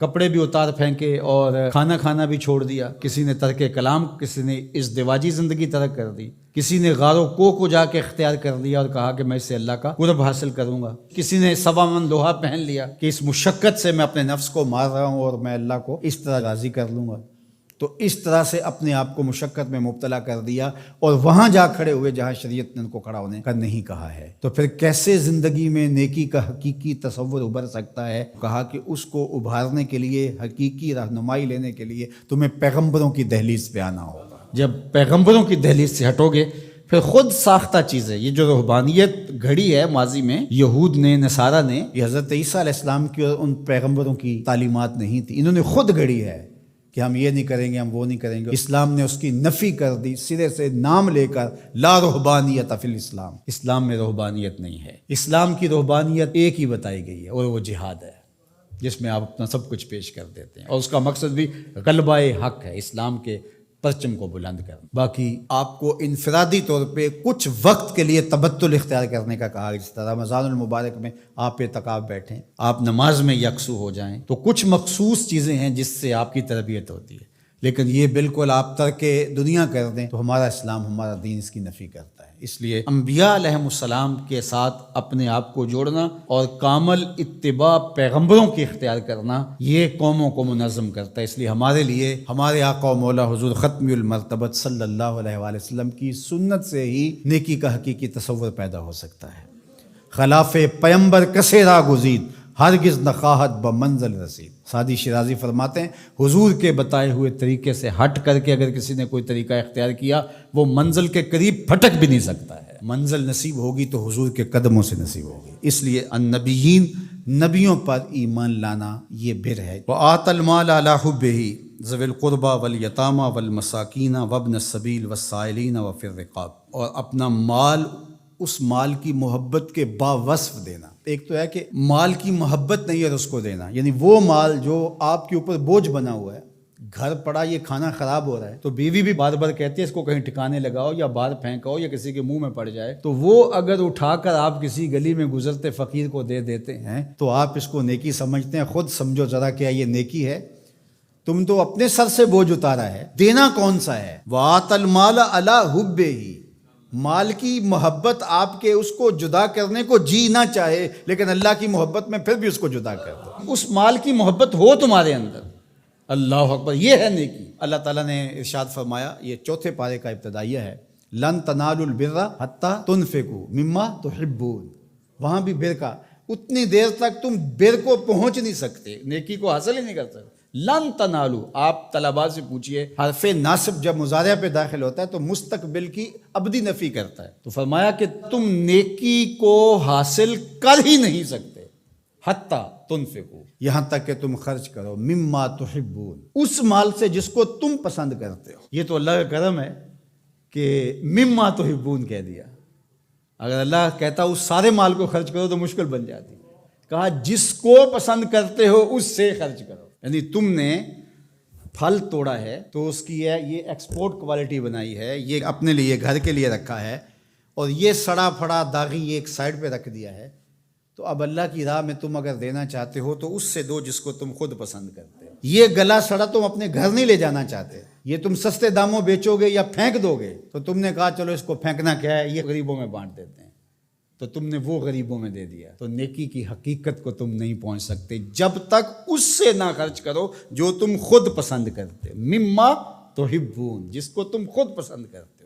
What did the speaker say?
کپڑے بھی اتار پھینکے اور کھانا کھانا بھی چھوڑ دیا، کسی نے ترک کلام، کسی نے ازدواجی زندگی ترک کر دی، کسی نے غار و کوہ کو جا کے اختیار کر لیا اور کہا کہ میں اس سے اللہ کا قرب حاصل کروں گا، کسی نے سوا من لوہا پہن لیا کہ اس مشقت سے میں اپنے نفس کو مار رہا ہوں اور میں اللہ کو اس طرح راضی کر لوں گا۔ تو اس طرح سے اپنے آپ کو مشقت میں مبتلا کر دیا اور وہاں جا کھڑے ہوئے جہاں شریعت نے ان کو کھڑا ہونے کا نہیں کہا ہے۔ تو پھر کیسے زندگی میں نیکی کا حقیقی تصور ابھر سکتا ہے؟ کہا کہ اس کو ابھارنے کے لیے، حقیقی رہنمائی لینے کے لیے تمہیں پیغمبروں کی دہلیز پہ آنا ہوگا۔ جب پیغمبروں کی دہلیز سے ہٹو گے پھر خود ساختہ چیزیں، یہ جو روحانیت گھڑی ہے ماضی میں یہود نے، نصارہ نے، یہ حضرت عیسیٰ علیہ السلام کی اور ان پیغمبروں کی تعلیمات نہیں تھی، انہوں نے خود گھڑی ہے کہ ہم یہ نہیں کریں گے، ہم وہ نہیں کریں گے۔ اسلام نے اس کی نفی کر دی، سرے سے نام لے کر، لا رہبانیت فی الاسلام، اسلام میں رہبانیت نہیں ہے۔ اسلام کی رہبانیت ایک ہی بتائی گئی ہے اور وہ جہاد ہے، جس میں آپ اپنا سب کچھ پیش کر دیتے ہیں، اور اس کا مقصد بھی غلبہ حق ہے، اسلام کے پرچم کو بلند کرنا۔ باقی آپ کو انفرادی طور پہ کچھ وقت کے لیے تبتل اختیار کرنے کا کہا، جس طرح رمضان المبارک میں آپ اعتکاف بیٹھیں، آپ نماز میں یکسو ہو جائیں، تو کچھ مخصوص چیزیں ہیں جس سے آپ کی تربیت ہوتی ہے، لیکن یہ بالکل آپ ترک دنیا کر دیں تو ہمارا اسلام، ہمارا دین اس کی نفی کرتا ہے۔ اس لیے انبیاء علیہ السلام کے ساتھ اپنے آپ کو جوڑنا اور کامل اتباع پیغمبروں کی اختیار کرنا، یہ قوموں کو منظم کرتا ہے۔ اس لیے ہمارے لیے ہمارے آقا و مولا حضور ختم المرتبت صلی اللہ علیہ وآلہ وسلم کی سنت سے ہی نیکی کا حقیقی تصور پیدا ہو سکتا ہے۔ خلاف پیمبر کسے را گزید، ہرگز نخواہت بمنزل رسید۔ سعدی شیرازی فرماتے ہیں حضور کے بتائے ہوئے طریقے سے ہٹ کر کے اگر کسی نے کوئی طریقہ اختیار کیا، وہ منزل کے قریب پھٹک بھی نہیں سکتا ہے۔ منزل نصیب ہوگی تو حضور کے قدموں سے نصیب ہوگی۔ اس لیے النبیین، نبیوں پر ایمان لانا یہ بر ہے۔ وآت المال علی حبہ ذوی القربى والیتامى والمساکین وابن السبیل والسائلین وفی الرقاب، اور اپنا مال، اس مال کی محبت کے باوصف دینا۔ ایک تو ہے کہ مال کی محبت نہیں اور اس کو دینا، یعنی وہ مال جو آپ کے اوپر بوجھ بنا ہوا ہے، گھر پڑا یہ کھانا خراب ہو رہا ہے تو بیوی بھی بار بار کہتی ہے اس کو کہیں ٹھکانے لگاؤ یا باہر پھینکاؤ یا کسی کے منہ میں پڑ جائے، تو وہ اگر اٹھا کر آپ کسی گلی میں گزرتے فقیر کو دے دیتے ہیں تو آپ اس کو نیکی سمجھتے ہیں۔ خود سمجھو ذرا کیا یہ نیکی ہے؟ تم تو اپنے سر سے بوجھ اتارا ہے، دینا کون سا ہے؟ وآت المال علی حبہ، مال کی محبت آپ کے اس کو جدا کرنے کو جی نہ چاہے، لیکن اللہ کی محبت میں پھر بھی اس کو جدا کر دو۔ اس مال کی محبت ہو تمہارے اندر، اللہ اکبر، یہ ہے نیکی۔ اللہ تعالیٰ نے ارشاد فرمایا، یہ چوتھے پارے کا ابتدائیہ ہے، لن تنالوا البر حتی تنفقوا مما تحبون۔ وہاں بھی بر کا، اتنی دیر تک تم بر کو پہنچ نہیں سکتے، نیکی کو حاصل ہی نہیں کر سکتے۔ لن تنالو، آپ طلباء سے پوچھئے، حرف ناصب جب مضارع پہ داخل ہوتا ہے تو مستقبل کی ابدی نفی کرتا ہے، تو فرمایا کہ تم نیکی کو حاصل کر ہی نہیں سکتے، حتی تنفقوا، یہاں تک کہ تم خرچ کرو، مما تحبون، اس مال سے جس کو تم پسند کرتے ہو۔ یہ تو اللہ کا کرم ہے کہ مما تحبون کہہ دیا، اگر اللہ کہتا اس سارے مال کو خرچ کرو تو مشکل بن جاتی۔ کہا جس کو پسند کرتے ہو اس سے خرچ کرو، یعنی تم نے پھل توڑا ہے تو اس کی یہ ایکسپورٹ کوالٹی بنائی ہے، یہ اپنے لیے گھر کے لیے رکھا ہے، اور یہ سڑا پھڑا داغی یہ ایک سائڈ پہ رکھ دیا ہے، تو اب اللہ کی راہ میں تم اگر دینا چاہتے ہو تو اس سے دو جس کو تم خود پسند کرتے ہو۔ یہ گلا سڑا تم اپنے گھر نہیں لے جانا چاہتے، یہ تم سستے داموں بیچو گے یا پھینک دو گے، تو تم نے کہا چلو اس کو پھینکنا کیا ہے، یہ غریبوں میں بانٹ دیتے ہیں، تو تم نے وہ غریبوں میں دے دیا۔ تو نیکی کی حقیقت کو تم نہیں پہنچ سکتے جب تک اس سے نہ خرچ کرو جو تم خود پسند کرتے، مما تحبون، جس کو تم خود پسند کرتے۔